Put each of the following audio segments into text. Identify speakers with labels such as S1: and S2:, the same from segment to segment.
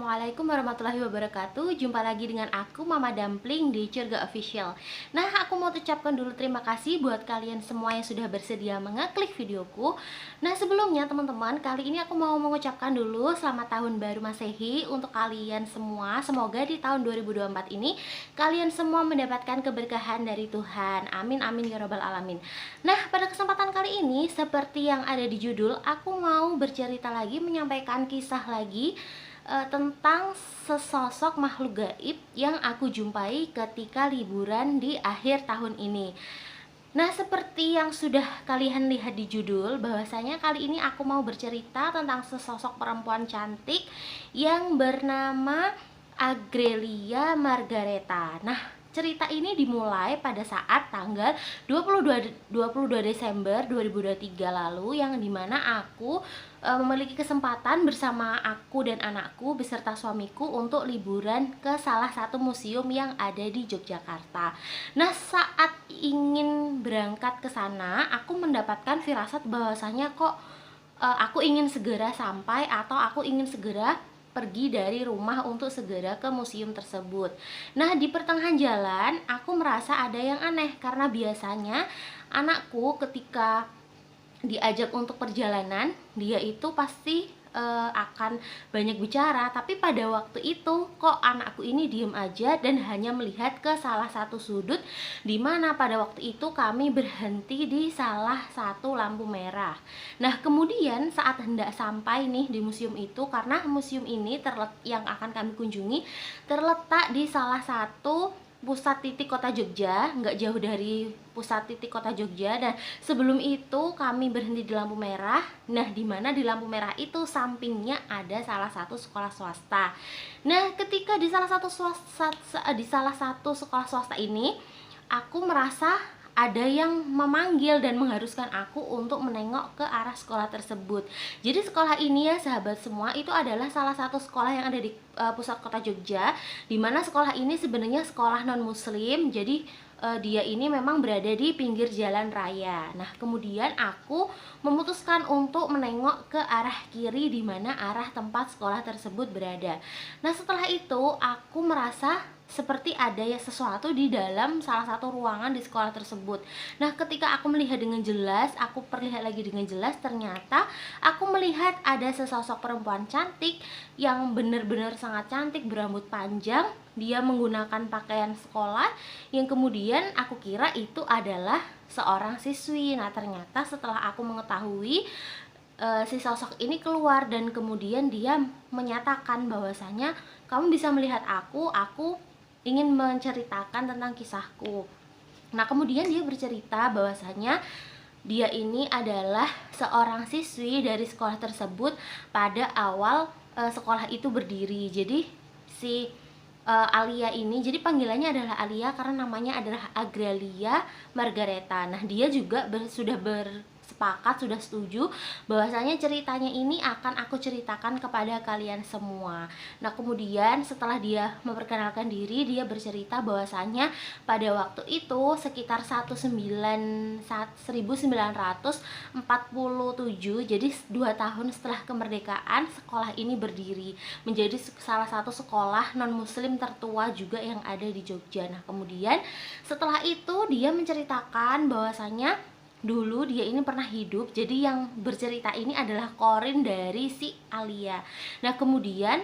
S1: Assalamualaikum warahmatullahi wabarakatuh. Jumpa lagi dengan aku Mama Dumpling di Curga Official. Nah, aku mau ucapkan dulu terima kasih buat kalian semua yang sudah bersedia mengeklik videoku. Nah, sebelumnya teman-teman, kali ini aku mau mengucapkan dulu selamat tahun baru Masehi untuk kalian semua. Semoga di tahun 2024 ini kalian semua mendapatkan keberkahan dari Tuhan. Amin amin ya rabbal alamin. Nah, pada kesempatan kali ini seperti yang ada di judul, aku mau bercerita lagi, menyampaikan kisah lagi tentang sesosok makhluk gaib yang aku jumpai ketika liburan di akhir tahun ini. Nah, seperti yang sudah kalian lihat di judul, bahwasanya kali ini aku mau bercerita tentang sesosok perempuan cantik yang bernama Agrelia Margareta. Nah, cerita ini dimulai pada saat tanggal 22 Desember 2023 lalu, yang dimana aku memiliki kesempatan bersama aku dan anakku beserta suamiku untuk liburan ke salah satu museum yang ada di Yogyakarta. Nah, saat ingin berangkat ke sana, aku mendapatkan firasat bahwasanya kok aku ingin segera sampai atau aku ingin segera pergi dari rumah untuk segera ke museum tersebut. Nah, di pertengahan jalan aku merasa ada yang aneh karena biasanya anakku ketika diajak untuk perjalanan, dia itu pasti akan banyak bicara, tapi pada waktu itu kok anakku ini diem aja dan hanya melihat ke salah satu sudut, dimana pada waktu itu kami berhenti di salah satu lampu merah. Nah, kemudian saat hendak sampai nih di museum itu, karena museum ini yang akan kami kunjungi terletak di salah satu pusat titik kota Jogja, nggak jauh dari pusat titik kota Jogja. Dan sebelum itu kami berhenti di lampu merah. Nah, dimana di lampu merah itu sampingnya ada salah satu sekolah swasta. Nah, ketika di salah satu sekolah swasta ini, aku merasa ada yang memanggil dan mengharuskan aku untuk menengok ke arah sekolah tersebut. Jadi sekolah ini ya sahabat semua, itu adalah salah satu sekolah yang ada di pusat kota Jogja, dimana sekolah ini sebenarnya sekolah non muslim. Jadi dia ini memang berada di pinggir jalan raya. Nah, kemudian aku memutuskan untuk menengok ke arah kiri, di mana arah tempat sekolah tersebut berada. Nah, setelah itu aku merasa seperti ada ya sesuatu di dalam salah satu ruangan di sekolah tersebut. Nah, ketika aku melihat dengan jelas, aku perlihat lagi dengan jelas, ternyata aku melihat ada sesosok perempuan cantik yang benar-benar sangat cantik, berambut panjang. Dia menggunakan pakaian sekolah yang kemudian aku kira itu adalah seorang siswi. Nah, ternyata setelah aku mengetahui, si sosok ini keluar dan kemudian dia menyatakan bahwasanya kamu bisa melihat aku ingin menceritakan tentang kisahku. Nah, kemudian dia bercerita bahwasanya dia ini adalah seorang siswi dari sekolah tersebut pada awal sekolah itu berdiri. Jadi si Alia ini, jadi panggilannya adalah Alia karena namanya adalah Agrelia Margareta. Nah, dia juga sudah sudah setuju bahwasanya ceritanya ini akan aku ceritakan kepada kalian semua. Nah, kemudian setelah dia memperkenalkan diri, dia bercerita bahwasanya pada waktu itu sekitar 1947, jadi 2 tahun setelah kemerdekaan, sekolah ini berdiri menjadi salah satu sekolah non muslim tertua juga yang ada di Jogja. Nah, kemudian setelah itu dia menceritakan bahwasanya dulu dia ini pernah hidup. Jadi yang bercerita ini adalah korin dari si Alia. Nah, kemudian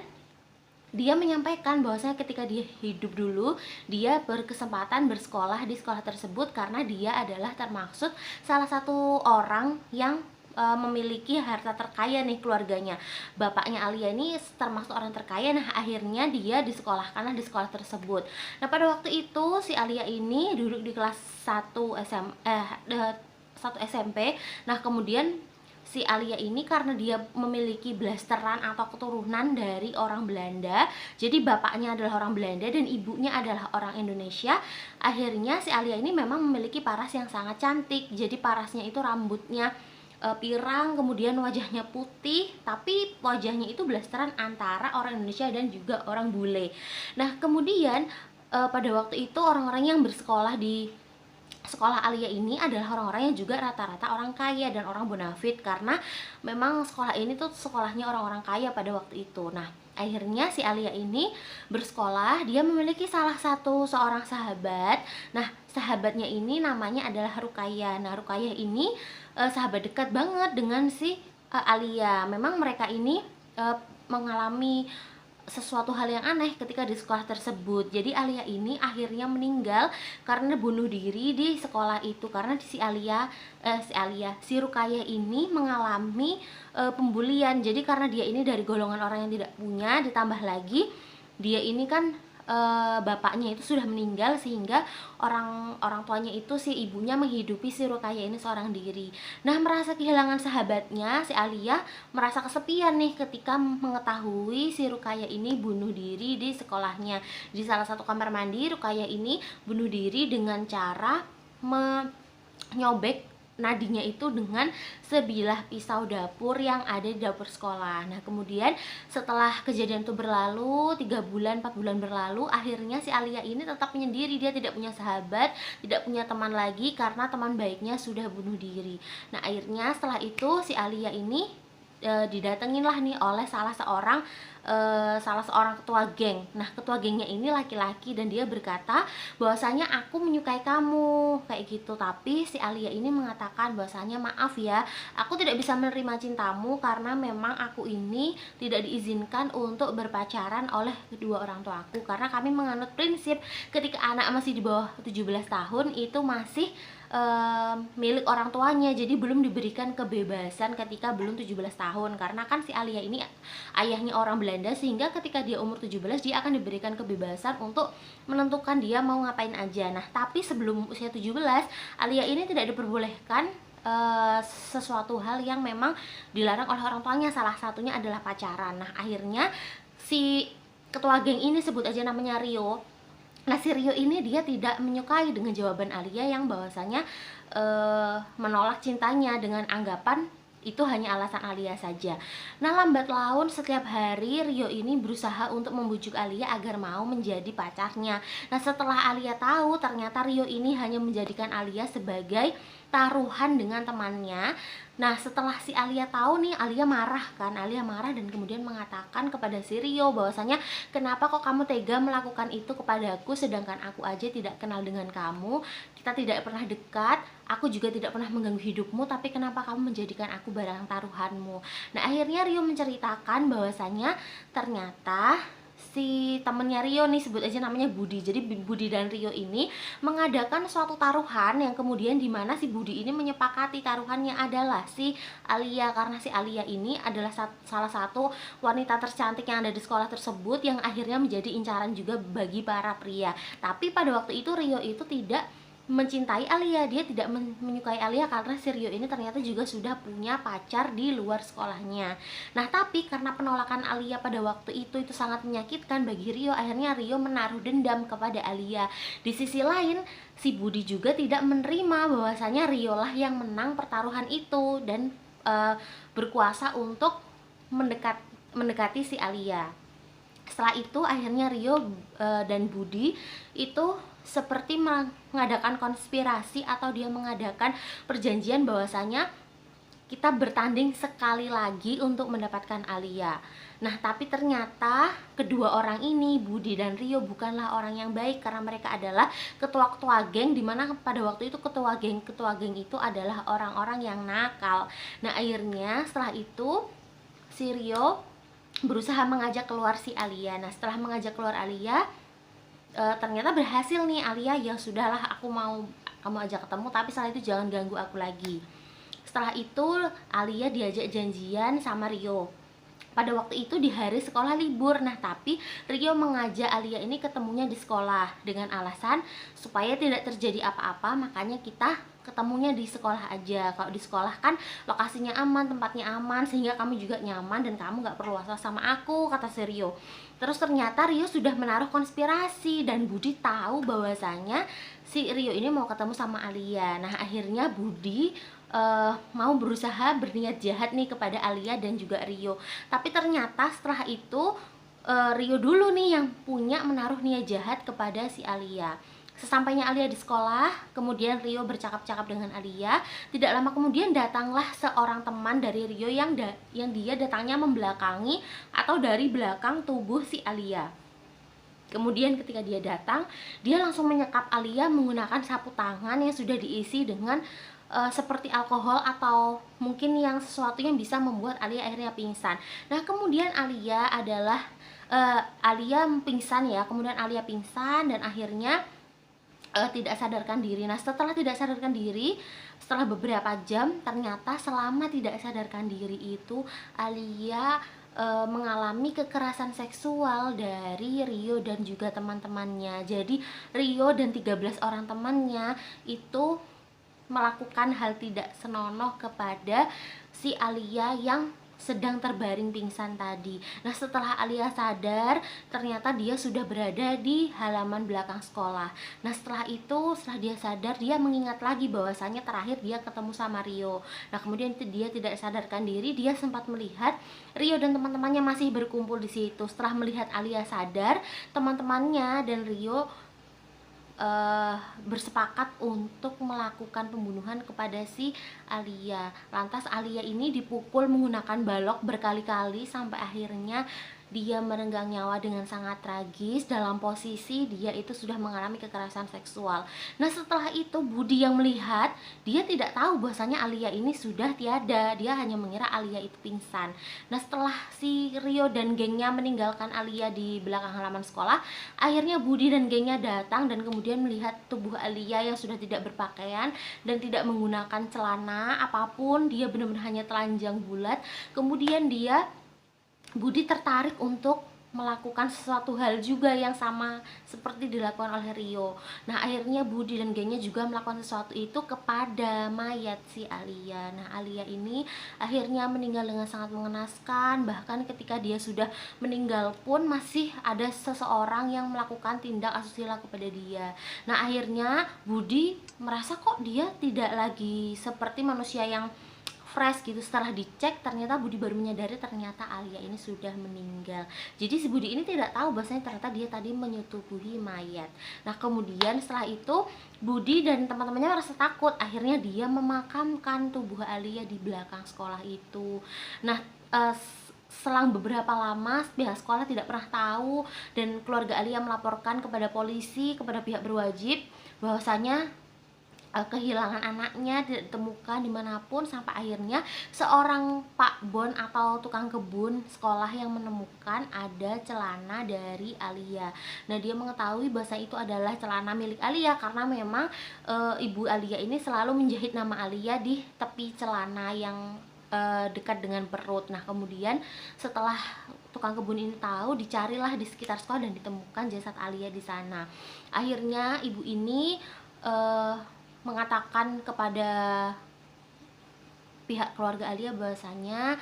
S1: dia menyampaikan bahwasanya ketika dia hidup dulu, dia berkesempatan bersekolah di sekolah tersebut karena dia adalah termaksud salah satu orang yang memiliki harta terkaya nih keluarganya. Bapaknya Alia ini termasuk orang terkaya. Nah, akhirnya dia disekolahkanlah di sekolah tersebut. Nah, pada waktu itu si Alia ini duduk di kelas 1 SMP. Nah, kemudian si Alia ini karena dia memiliki blasteran atau keturunan dari orang Belanda, jadi bapaknya adalah orang Belanda dan ibunya adalah orang Indonesia. Akhirnya si Alia ini memang memiliki paras yang sangat cantik. Jadi parasnya itu rambutnya pirang, kemudian wajahnya putih, tapi wajahnya itu blasteran antara orang Indonesia dan juga orang bule. Nah, kemudian pada waktu itu orang-orang yang bersekolah di sekolah Alia ini adalah orang-orang yang juga rata-rata orang kaya dan orang bonafit, karena memang sekolah ini tuh sekolahnya orang-orang kaya pada waktu itu. Nah, akhirnya si Alia ini bersekolah, dia memiliki salah satu seorang sahabat. Nah, sahabatnya ini namanya adalah Rukaya. Nah, Rukaya ini sahabat dekat banget dengan si Alia. Memang mereka ini mengalami sesuatu hal yang aneh ketika di sekolah tersebut. Jadi Alia ini akhirnya meninggal karena bunuh diri di sekolah itu, karena si Rukaya ini mengalami pembulian. Jadi karena dia ini dari golongan orang yang tidak punya, ditambah lagi dia ini kan bapaknya itu sudah meninggal, sehingga orang tuanya itu, si ibunya, menghidupi si Rukaya ini seorang diri. Nah, merasa kehilangan sahabatnya, si Alia merasa kesepian nih ketika mengetahui si Rukaya ini bunuh diri di sekolahnya. Di salah satu kamar mandi, Rukaya ini bunuh diri dengan cara menyobek nadinya itu dengan sebilah pisau dapur yang ada di dapur sekolah. Nah, kemudian setelah kejadian itu berlalu 3 bulan 4 bulan berlalu, akhirnya si Alia ini tetap menyendiri. Dia tidak punya sahabat, tidak punya teman lagi, karena teman baiknya sudah bunuh diri. Nah, akhirnya setelah itu si Alia ini didatengin lah nih oleh salah seorang ketua geng. Nah, ketua gengnya ini laki-laki dan dia berkata bahwasanya aku menyukai kamu kayak gitu. Tapi si Alia ini mengatakan bahwasanya maaf ya, aku tidak bisa menerima cintamu karena memang aku ini tidak diizinkan untuk berpacaran oleh kedua orang tua aku, karena kami menganut prinsip ketika anak masih di bawah 17 tahun itu masih milik orang tuanya, jadi belum diberikan kebebasan ketika belum 17 tahun. Karena kan si Alia ini ayahnya orang Belanda, sehingga ketika dia umur 17 dia akan diberikan kebebasan untuk menentukan dia mau ngapain aja. Nah, tapi sebelum usia 17 Alia ini tidak diperbolehkan sesuatu hal yang memang dilarang oleh orang tuanya, salah satunya adalah pacaran. Nah, akhirnya si ketua geng ini, sebut aja namanya Rio. Nah, si Rio ini dia tidak menyukai dengan jawaban Alia yang bahwasanya menolak cintanya dengan anggapan itu hanya alasan Alia saja. Nah, lambat laun setiap hari Rio ini berusaha untuk membujuk Alia agar mau menjadi pacarnya. Nah, setelah Alia tahu ternyata Rio ini hanya menjadikan Alia sebagai taruhan dengan temannya. Nah, setelah si Alia tahu nih, Alia marah dan kemudian mengatakan kepada si Rio bahwasanya, kenapa kok kamu tega melakukan itu kepadaku, sedangkan aku aja tidak kenal dengan kamu, kita tidak pernah dekat, aku juga tidak pernah mengganggu hidupmu, tapi kenapa kamu menjadikan aku barang taruhanmu. Nah, akhirnya Rio menceritakan bahwasanya ternyata si temennya Rio nih, sebut aja namanya Budi. Jadi Budi dan Rio ini mengadakan suatu taruhan yang kemudian dimana si Budi ini menyepakati taruhannya adalah si Alia, karena si Alia ini adalah salah satu wanita tercantik yang ada di sekolah tersebut, yang akhirnya menjadi incaran juga bagi para pria. Tapi pada waktu itu Rio itu tidak mencintai Alia, dia tidak menyukai Alia karena si Rio ini ternyata juga sudah punya pacar di luar sekolahnya. Nah, tapi karena penolakan Alia pada waktu itu sangat menyakitkan bagi Rio, akhirnya Rio menaruh dendam kepada Alia. Di sisi lain, si Budi juga tidak menerima bahwasanya Rio lah yang menang pertaruhan itu dan berkuasa untuk mendekati si Alia. Setelah itu akhirnya Rio dan Budi itu seperti mengadakan konspirasi atau dia mengadakan perjanjian bahwasanya kita bertanding sekali lagi untuk mendapatkan Alia. Nah, tapi ternyata kedua orang ini, Budi dan Rio, bukanlah orang yang baik karena mereka adalah ketua-ketua geng, dimana pada waktu itu ketua geng itu adalah orang-orang yang nakal. Nah, akhirnya setelah itu si Rio berusaha mengajak keluar si Alia. Nah, setelah mengajak keluar Alia, ternyata berhasil nih. Alia, ya sudahlah, aku mau kamu ajak ketemu, tapi setelah itu jangan ganggu aku lagi. Setelah itu Alia diajak janjian sama Rio pada waktu itu di hari sekolah libur. Nah, tapi Rio mengajak Alia ini ketemunya di sekolah dengan alasan supaya tidak terjadi apa-apa, makanya kita ketemunya di sekolah aja. Kalau di sekolah kan lokasinya aman, tempatnya aman, sehingga kamu juga nyaman dan kamu gak perlu was-was sama aku, kata si Rio. Terus ternyata Rio sudah menaruh konspirasi dan Budi tahu bahwasanya si Rio ini mau ketemu sama Alia. Nah, akhirnya Budi mau berusaha berniat jahat nih kepada Alia dan juga Rio. Tapi ternyata setelah itu Rio dulu nih yang punya menaruh niat jahat kepada si Alia. Sesampainya Alia di sekolah, kemudian Rio bercakap-cakap dengan Alia. Tidak lama kemudian datanglah seorang teman dari Rio yang dia datangnya membelakangi atau dari belakang tubuh si Alia. Kemudian ketika dia datang, dia langsung menyekap Alia menggunakan sapu tangan yang sudah diisi dengan seperti alkohol atau mungkin yang sesuatu yang bisa membuat Alia akhirnya pingsan. Nah, kemudian Alia pingsan ya. Kemudian Alia pingsan dan akhirnya tidak sadarkan diri. Nah, setelah tidak sadarkan diri, setelah beberapa jam, ternyata selama tidak sadarkan diri itu Alia mengalami kekerasan seksual dari Rio dan juga teman-temannya. Jadi Rio dan 13 orang temannya itu melakukan hal tidak senonoh kepada si Alia yang sedang terbaring pingsan tadi. Nah, setelah Alia sadar, ternyata dia sudah berada di halaman belakang sekolah. Nah, setelah dia sadar, dia mengingat lagi bahwasannya terakhir dia ketemu sama Rio. Nah, kemudian dia tidak sadarkan diri, dia sempat melihat Rio dan teman-temannya masih berkumpul di situ. Setelah melihat Alia sadar, teman-temannya dan Rio bersepakat untuk melakukan pembunuhan kepada si Alia. Lantas Alia ini dipukul menggunakan balok berkali-kali sampai akhirnya dia merenggang nyawa dengan sangat tragis dalam posisi dia itu sudah mengalami kekerasan seksual. Nah, setelah itu Budi yang melihat, dia tidak tahu bahwasanya Alia ini sudah tiada. Dia hanya mengira Alia itu pingsan. Nah, setelah si Rio dan gengnya meninggalkan Alia di belakang halaman sekolah, akhirnya Budi dan gengnya datang dan kemudian melihat tubuh Alia yang sudah tidak berpakaian dan tidak menggunakan celana apapun. Dia benar-benar hanya telanjang bulat. Kemudian Budi tertarik untuk melakukan sesuatu hal juga yang sama seperti dilakukan oleh Rio. Nah, akhirnya Budi dan gengnya juga melakukan sesuatu itu kepada mayat si Alia. Nah, Alia ini akhirnya meninggal dengan sangat mengenaskan. Bahkan ketika dia sudah meninggal pun masih ada seseorang yang melakukan tindak asusila kepada dia. Nah, akhirnya Budi merasa kok dia tidak lagi seperti manusia yang fresh gitu. Setelah dicek, ternyata Budi baru menyadari ternyata Alia ini sudah meninggal. Jadi si Budi ini tidak tahu bahwasanya ternyata dia tadi menyetubuhi mayat. Nah, kemudian setelah itu Budi dan teman-temannya merasa takut. Akhirnya dia memakamkan tubuh Alia di belakang sekolah itu. Nah, selang beberapa lama pihak sekolah tidak pernah tahu dan keluarga Alia melaporkan kepada polisi, kepada pihak berwajib bahwasanya kehilangan anaknya tidak ditemukan dimanapun, sampai akhirnya seorang Pak Bon atau tukang kebun sekolah yang menemukan ada celana dari Alia. Nah, dia mengetahui bahwa itu adalah celana milik Alia karena memang ibu Alia ini selalu menjahit nama Alia di tepi celana yang dekat dengan perut. Nah, kemudian setelah tukang kebun ini tahu, dicarilah di sekitar sekolah dan ditemukan jasad Alia di sana. Akhirnya ibu ini mengatakan kepada pihak keluarga Alia bahwasanya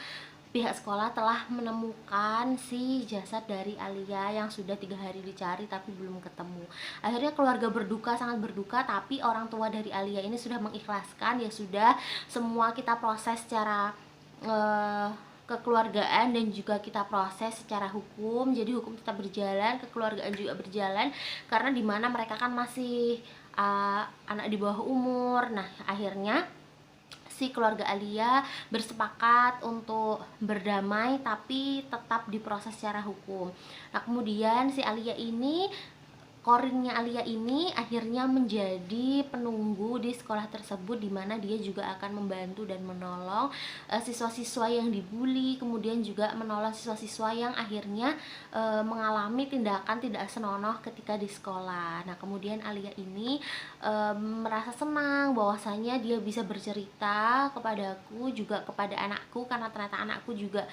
S1: pihak sekolah telah menemukan si jasad dari Alia yang sudah 3 hari dicari tapi belum ketemu. Akhirnya keluarga berduka, sangat berduka, tapi orang tua dari Alia ini sudah mengikhlaskan. Ya sudah, semua kita proses secara kekeluargaan dan juga kita proses secara hukum. Jadi hukum tetap berjalan, kekeluargaan juga berjalan, karena dimana mereka kan masih anak di bawah umur. Nah, akhirnya si keluarga Alia bersepakat untuk berdamai tapi tetap diproses secara hukum. Nah, kemudian si Korinnya Alia ini akhirnya menjadi penunggu di sekolah tersebut, di mana dia juga akan membantu dan menolong siswa-siswa yang dibully, kemudian juga menolong siswa-siswa yang akhirnya mengalami tindakan tidak senonoh ketika di sekolah. Nah, kemudian Alia ini merasa senang bahwasanya dia bisa bercerita kepadaku, juga kepada anakku, karena ternyata anakku juga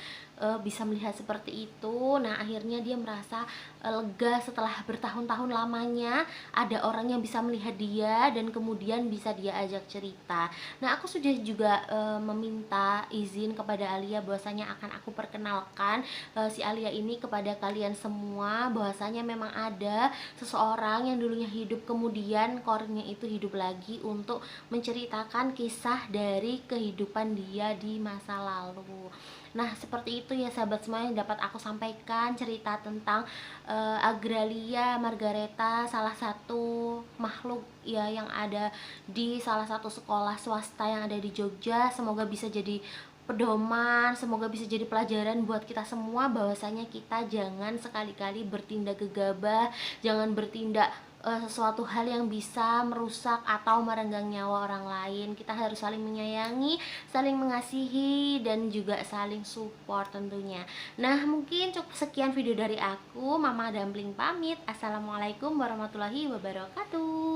S1: bisa melihat seperti itu. Nah, akhirnya dia merasa lega setelah bertahun-tahun lamanya ada orang yang bisa melihat dia dan kemudian bisa dia ajak cerita. Nah, aku sudah juga meminta izin kepada Alia bahwasanya akan aku perkenalkan si Alia ini kepada kalian semua, bahwasanya memang ada seseorang yang dulunya hidup kemudian Korinnya itu hidup lagi untuk menceritakan kisah dari kehidupan dia di masa lalu. Nah, seperti itu ya sahabat semua yang dapat aku sampaikan, cerita tentang Agralia Margareta, salah satu makhluk ya yang ada di salah satu sekolah swasta yang ada di Jogja. Semoga bisa jadi pedoman, semoga bisa jadi pelajaran buat kita semua, bahwasanya kita jangan sekali-kali bertindak gegabah, jangan bertindak sesuatu hal yang bisa merusak atau merenggang nyawa orang lain. Kita harus saling menyayangi, saling mengasihi, dan juga saling support tentunya. Nah, mungkin cukup sekian video dari aku, Mama Dumpling pamit. Assalamualaikum warahmatullahi wabarakatuh.